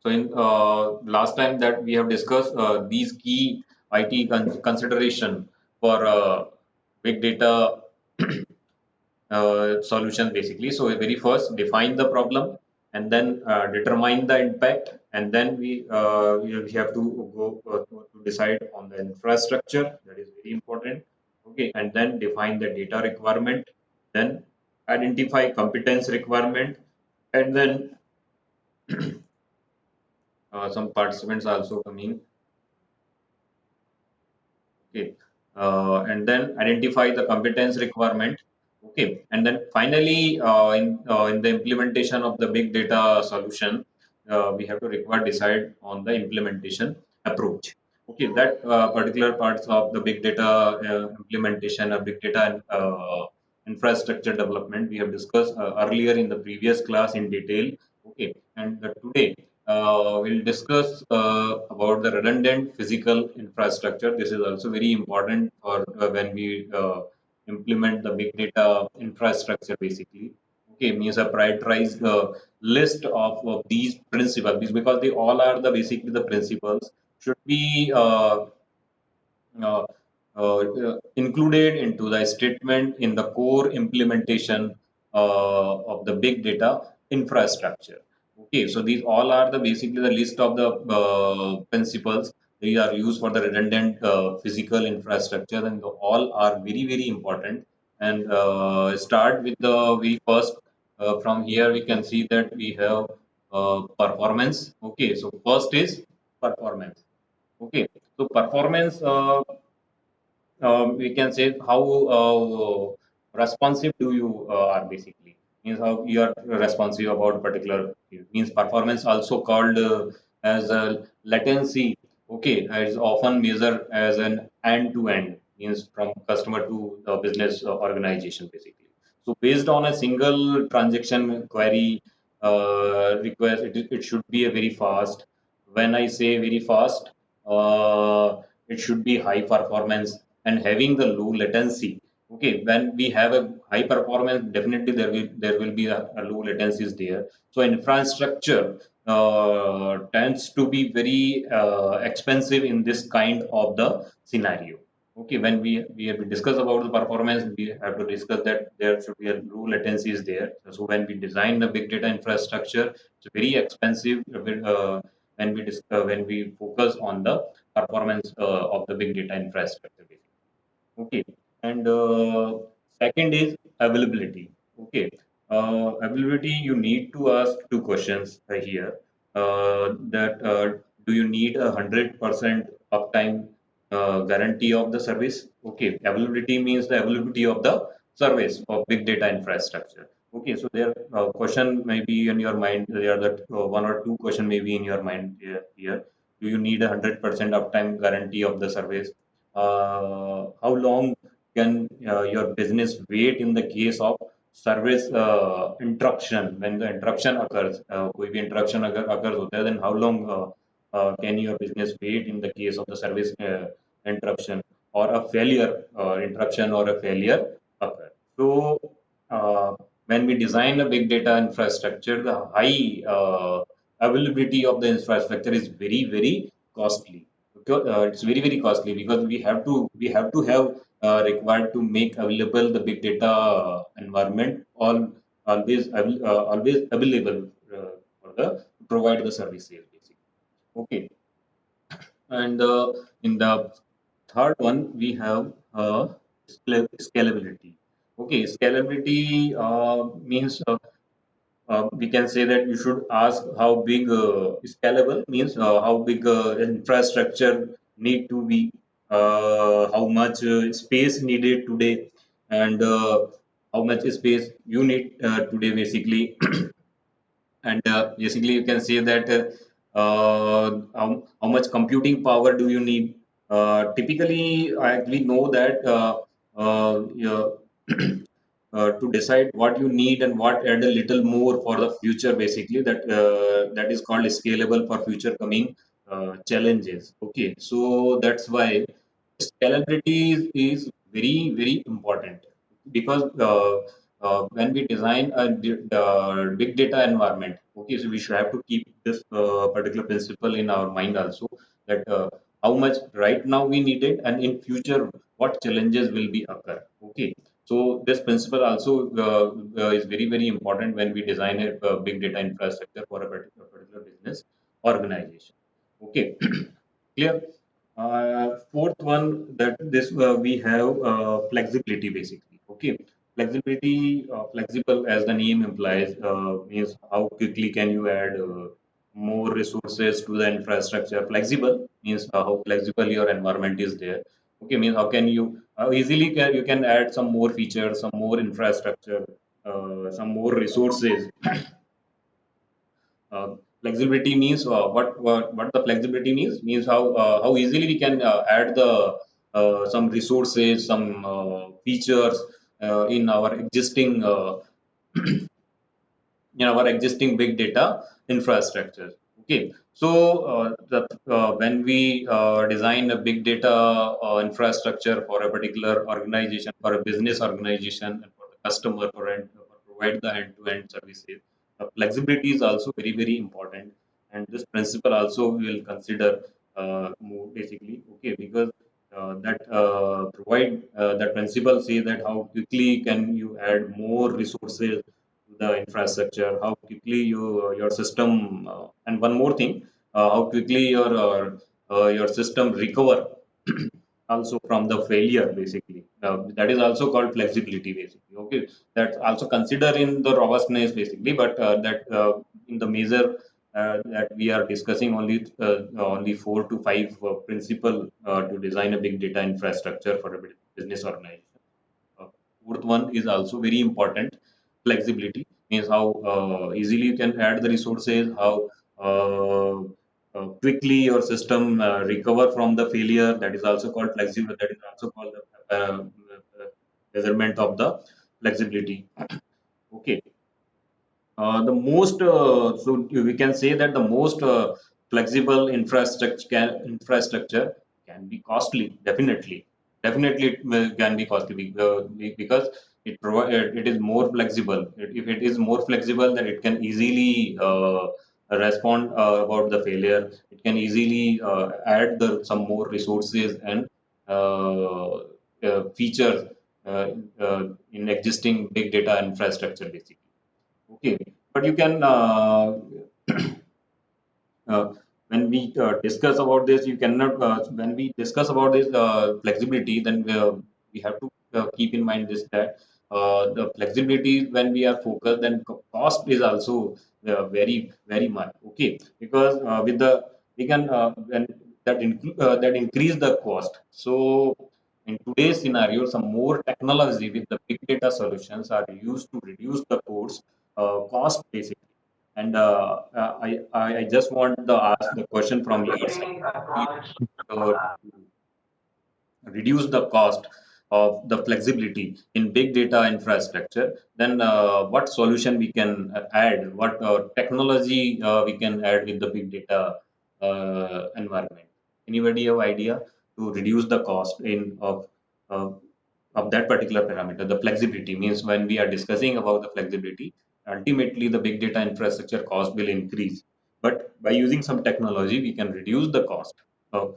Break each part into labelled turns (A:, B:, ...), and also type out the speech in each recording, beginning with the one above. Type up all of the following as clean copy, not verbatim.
A: So in last time that we have discussed these key IT consideration for big data solutions basically. So very first define the problem and then determine the impact, and then we have to go to decide on the infrastructure, that is very important. Okay, and then define the data requirement, then identify competence requirement, and then some participants are also coming. Okay, and then identify the competence requirement. Okay, and then finally, in the implementation of the big data solution, we have to require decide on the implementation approach. Okay, that particular parts of the big data implementation or big data infrastructure development we have discussed earlier in the previous class in detail. Okay, and today we'll discuss about the redundant physical infrastructure. This is also very important for when we implement the big data infrastructure basically. Okay, means a prioritized list of these principles, because they all are the basically the principles should be uh, included into the statement in the core implementation of the big data infrastructure. Okay, so these all are the basically the list of the principles. They are used for the redundant physical infrastructure, and all are very important. And start with the we first from here we can see that we have performance. Okay, so first is performance. Okay, so performance we can say how responsive do you are basically, means how you are responsive about particular field. Means performance also called as a latency. Okay, is often measured as an end to end, means from customer to the business organization basically. So based on a single transaction query request, it should be a very fast. When I say very fast, it should be high performance and having the low latency. Okay, when we have a high performance, definitely there will be a low latencies there. So infrastructure tends to be very expensive in this kind of the scenario. Okay, when we have discussed about the performance, we have to discuss that there should be a low latencies there. So when we design the big data infrastructure, it's very expensive when we focus on the performance of the big data infrastructure. Okay, and second is availability. Okay, availability, you need to ask two questions here. That do you need 100% uptime guarantee of the service? Okay, availability means the availability of the service of big data infrastructure. Okay, so there question may be in your mind. There are the one or two question may be in your mind here. Do you need 100% uptime guarantee of the service? How long can your business wait in the case of service interruption? When the interruption occurs, कोई भी interruption अगर occurs होता है, then how long can your business wait in the case of the service interruption or a failure, interruption or a failure occur? So when we design a big data infrastructure, the high availability of the infrastructure is very costly. Because, it's very costly, because we have to have required to make available the big data environment always available for the to provide the services basically. Okay, and in the third one we have scalability. Okay, scalability means we can say that you should ask how big scalable means how big infrastructure need to be, how much space needed today, and how much space you need today basically. And basically you can say that how much computing power do you need. Typically we know that yeah, to decide what you need and what add a little more for the future basically, that is called scalable for future coming challenges. Okay, so that's why scalability is very important, because when we design a big data environment, okay, so we should have to keep this particular principle in our mind also, that how much right now we need it, and in future what challenges will be occur. Okay, so this principle also is very very important when we design a big data infrastructure for a particular business organization. Okay, clear. Fourth one, that this we have flexibility basically. Okay, flexibility, flexible as the name implies, means how quickly can you add more resources to the infrastructure. Flexible means how flexible your environment is there. Okay, means how easily you can add some more features, some more infrastructure, some more resources. Flexibility means what the flexibility means how easily we can add the some resources, some features in our existing big data infrastructure. Okay, so when we design a big data infrastructure for a particular organization, for a business organization, and for the customer, for provide the end-to-end services, flexibility is also very very important, and this principle also we will consider more basically. Okay, because that provide that principle say that how quickly can you add more resources to the infrastructure, how quickly your system, and one more thing, how quickly your system recover also from the failure basically. That is also called flexibility basically. Okay, that's also consider in the robustness basically, but that in the measure that we are discussing only 4 to 5 principle to design a big data infrastructure for a business organization. uh, Fourth one is also very important. Flexibility means how easily you can add the resources, how uh, quickly your system recover from the failure. That is also called flexible. That is also called the measurement of the flexibility. Okay, so we can say that the most flexible infrastructure can be costly. Definitely it can be costly because it is more flexible. If it is more flexible, then it can easily respond about the failure. It can easily add some more resources and uh, features uh, in existing big data infrastructure basically. Okay, but you can uh, when we discuss about this, you cannot when we discuss about this flexibility, then we have to keep in mind this, that the flexibility when we are focused, then cost is also very very much. Okay, because with the we can when that increase the cost. So in today's scenario, some more technology with the big data solutions are used to reduce the cost basically. And I just want to ask the question from your side. To reduce the cost of the flexibility in big data infrastructure, then what solution we can add, what technology we can add with the big data environment? Anybody have idea to reduce the cost uh, of that particular parameter? The flexibility means when we are discussing about the flexibility, ultimately the big data infrastructure cost will increase. But by using some technology, we can reduce the cost of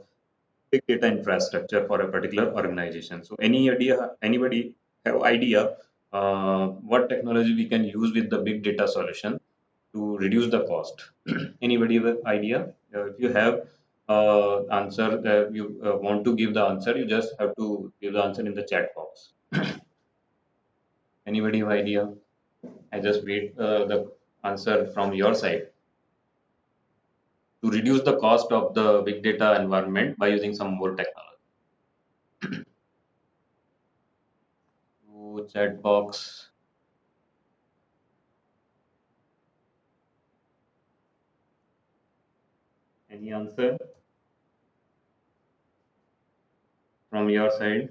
A: big data infrastructure for a particular organization. So anybody have idea what technology we can use with the big data solution to reduce the cost? Anybody have an idea? If you have answer, you want to give the answer, you just have to give the answer in the chat box. Anybody have idea? I just wait the answer from your side to reduce the cost of the big data environment by using some more technology. So chat box, any answer from your side?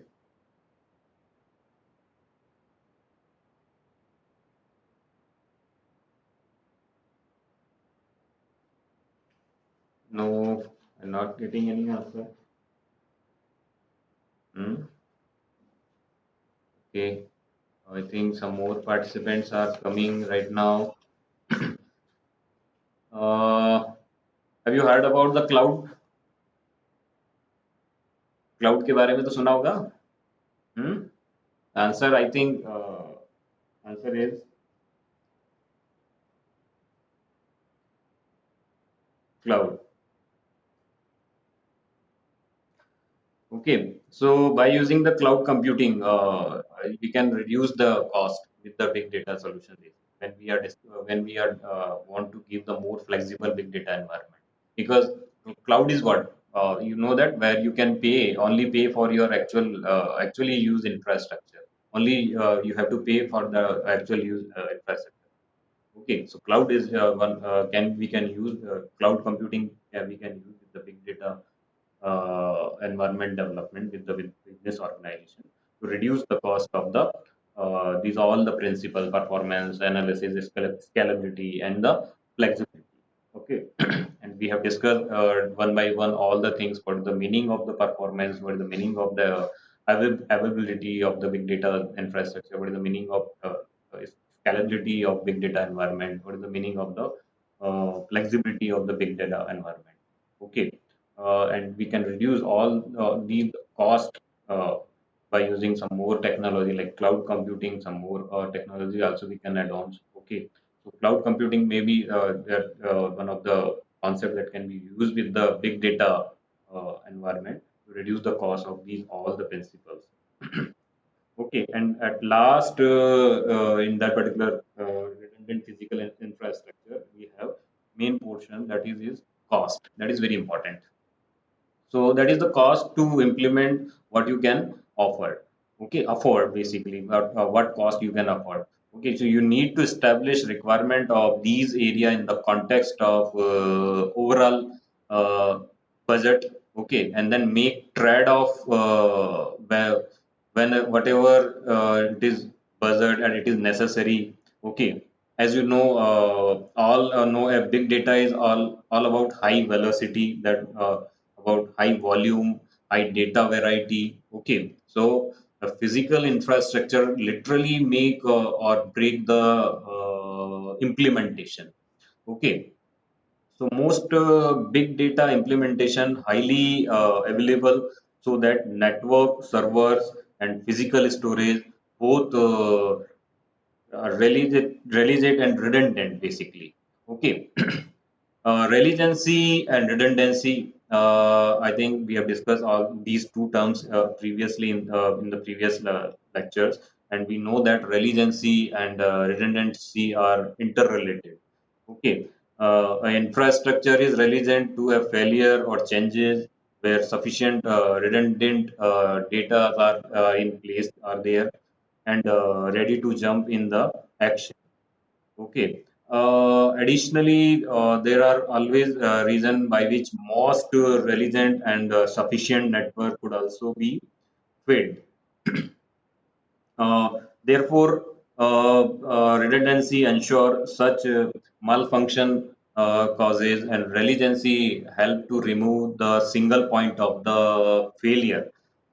A: No, I'm not getting any answer. Hmm? Okay. I think some more participants are coming right now. uh, have you heard about the cloud के बारे में तो सुना होगा. Hmm? Answer, I think, answer is cloud. Okay, so by using the cloud computing, we can reduce the cost with the big data solution when we are when we are want to give the more flexible big data environment. Because cloud is what, you know, that where you can pay for your actually use infrastructure. Only you have to pay for the actual use infrastructure. Okay, so cloud is one can we can use cloud computing. We can use with the big data environment development with the business organization to reduce the cost of the these all the principal performance analysis, scalability, and the flexibility. Okay, and we have discussed one by one all the things. What is the meaning of the performance? What is the meaning of the availability of the big data infrastructure? What is the meaning of scalability of big data environment? What is the meaning of the flexibility of the big data environment? Okay, and we can reduce all these cost uh, by using some more technology like cloud computing, some more technology also we can add on. Okay, so cloud computing may be one of the concepts that can be used with the big data environment to reduce the cost of these all the principles. Okay, and at last, in that particular redundant physical infrastructure, we have main portion that is cost. That is very important. So that is the cost to implement what you can offer. Okay, afford basically what cost you can afford. Okay, so you need to establish requirement of these area in the context of overall uh, budget. Okay, and then make trade off when whatever it is budget and it is necessary. Okay, as you know, all know a big data is all about high velocity, that about high volume, high data variety. Okay, so the physical infrastructure literally make or break the implementation. Okay, so most big data implementation highly available, so that network servers and physical storage both religent and redundant basically. Okay. Relevancy and redundancy. I think we have discussed all these two terms previously in the previous lectures, and we know that relevancy and redundancy are interrelated. Okay, infrastructure is relevant to a failure or changes where sufficient redundant data are in place are there and ready to jump in the action. Okay. Additionally, there are always reason by which most relevant and sufficient network could also be fed. Therefore, redundancy ensure such malfunction causes, and relevancy help to remove the single point of the failure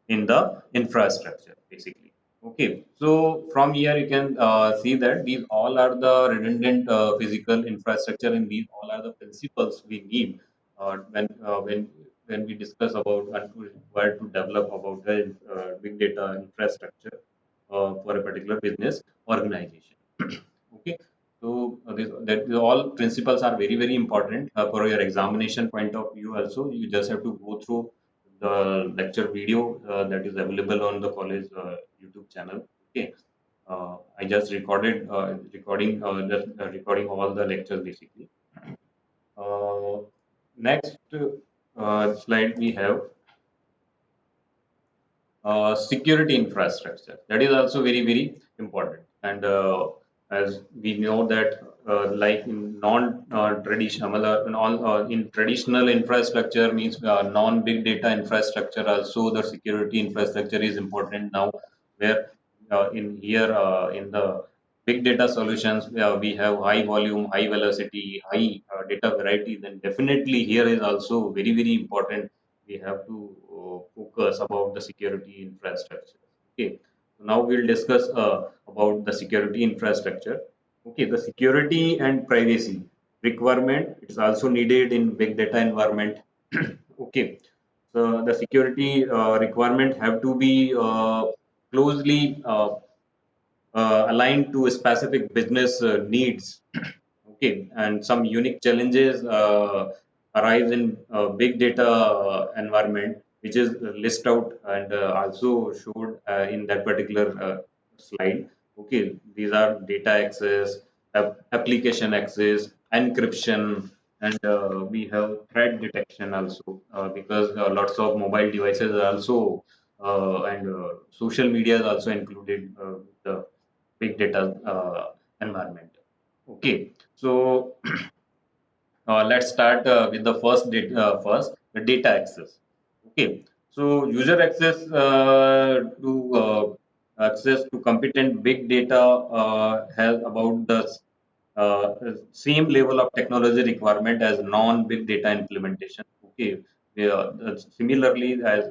A: in the infrastructure, basically. Okay, so from here you can see that these all are the redundant physical infrastructure, and these all are the principles we need when we discuss about and to require to develop about the big data infrastructure for a particular business organization. Okay, so that all principles are very very important for your examination point of view. Also, you just have to go through the lecture video that is available on the college YouTube channel. Okay, I just recording all the lectures basically. Uh, Next slide we have security infrastructure. That is also very very important. And as we know that like in non traditional in traditional infrastructure means non big data infrastructure, also the security infrastructure is important now, where in here in the big data solutions we have high volume, high velocity, high data variety, then definitely here is also very very important. We have to focus about the security infrastructure. Okay, Now we'll discuss about the security infrastructure. Okay, the security and privacy requirement is also needed in big data environment. Okay, so the security requirement have to be closely aligned to specific business needs. Okay, and some unique challenges arise in big data environment, which is list out and also showed in that particular slide. Okay, these are data access, application access, encryption, and we have threat detection also, because lots of mobile devices are also and social media is also included the big data environment. Okay, so let's start with the the data access. Okay, so user access to access to competent big data has about the same level of technology requirement as non-big data implementation. Okay, similarly as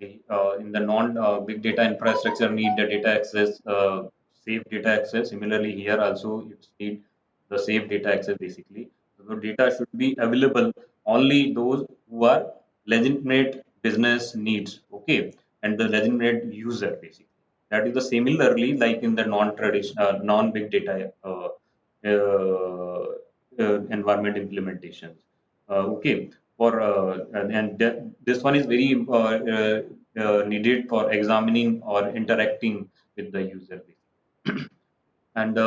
A: in the non-big data infrastructure need the data access, safe data access. Similarly, here also it's need the safe data access basically. So data should be available only those who are legitimate business needs. Okay, and the legitimate user basically. That is the similarly like in the non-traditional, non-big data environment implementations. Okay, for this one is very needed for examining or interacting with the user. And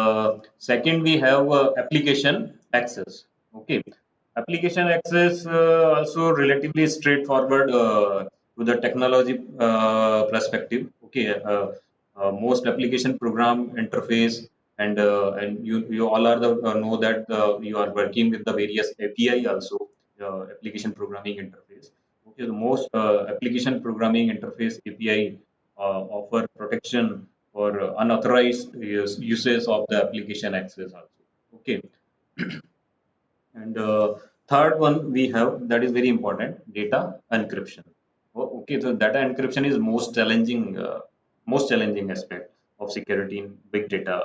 A: second, we have application access. Okay, application access also relatively straightforward to the technology perspective. Okay, most application program interface and you all are the know that you are working with the various API also, application programming interface. Okay, the most application programming interface API offer protection for unauthorized uses of the application access also. Okay, and third one we have that is very important, data encryption. Okay, so data encryption is most challenging aspect of security in big data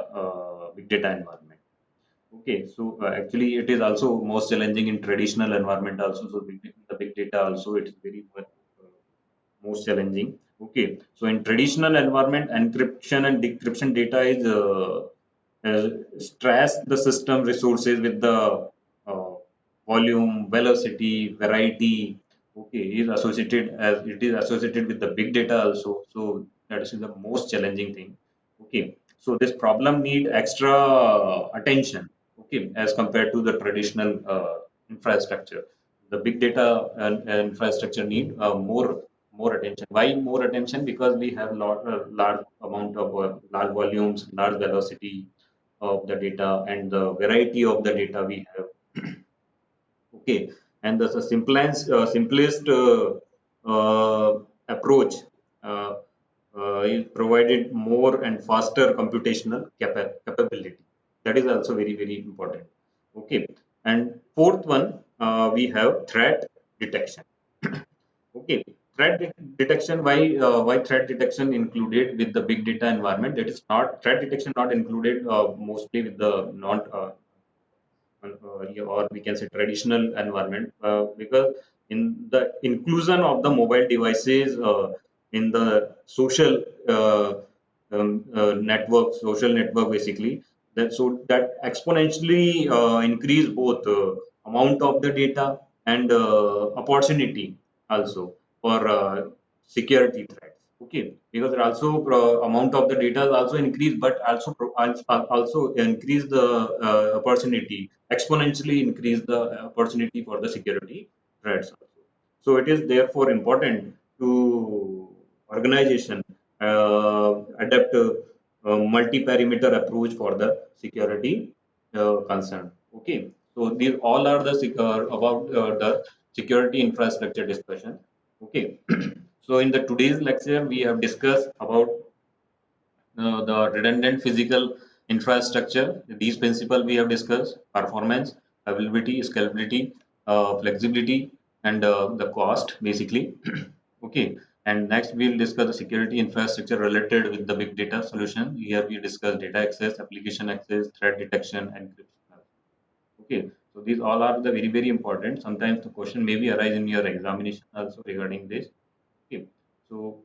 A: environment. Okay, so actually it is also most challenging in traditional environment also. So the big data also it is very most challenging. Okay, so in traditional environment, encryption and decryption data is stress the system resources with the uh, volume, velocity, variety. Okay, is associated as it is associated with the big data also. So that is the most challenging thing. Okay, so this problem need extra attention. Okay, as compared to the traditional infrastructure, the big data and infrastructure need more attention. Why more attention? Because we have large amount of large volumes, large velocity of the data, and the variety of the data we have. Okay, and the simplest approach uh, is provided more and faster computational capability. That is also very important. Okay, and fourth one we have threat detection. Okay, detection. Why threat detection included with the big data environment? That is not threat detection not included mostly with the non or we can say traditional environment, because in the inclusion of the mobile devices in the social network basically, that so that exponentially increase both amount of the data and opportunity also for security threats. Okay, because there also amount of the data is also increased, but also increase the opportunity, exponentially increase the opportunity for the security threats also. So it is therefore important to organization adapt a multi-parameter approach for the security concern. Okay, so these all are the about the security infrastructure discussion. Okay, so in the today's lecture we have discussed about the redundant physical infrastructure. These principles we have discussed: performance, availability, scalability, flexibility, and the cost basically. Okay, And next, we'll discuss the security infrastructure related with the big data solution. Here we discuss data access, application access, threat detection, encryption. Okay, so these all are the very, very important. Sometimes the question may be arise in your examination also regarding this. Okay, so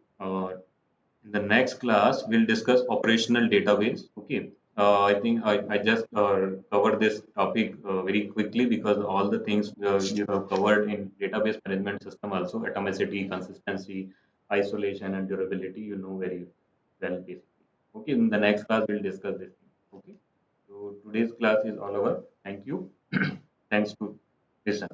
A: in the next class, we'll discuss operational database. Okay, I think I just covered this topic very quickly because all the things you have covered in database management system also atomicity, consistency, isolation, and durability. You know very well basically. Okay, in the next class we'll discuss this. Okay, so today's class is all over. Thank you. Thanks to listen.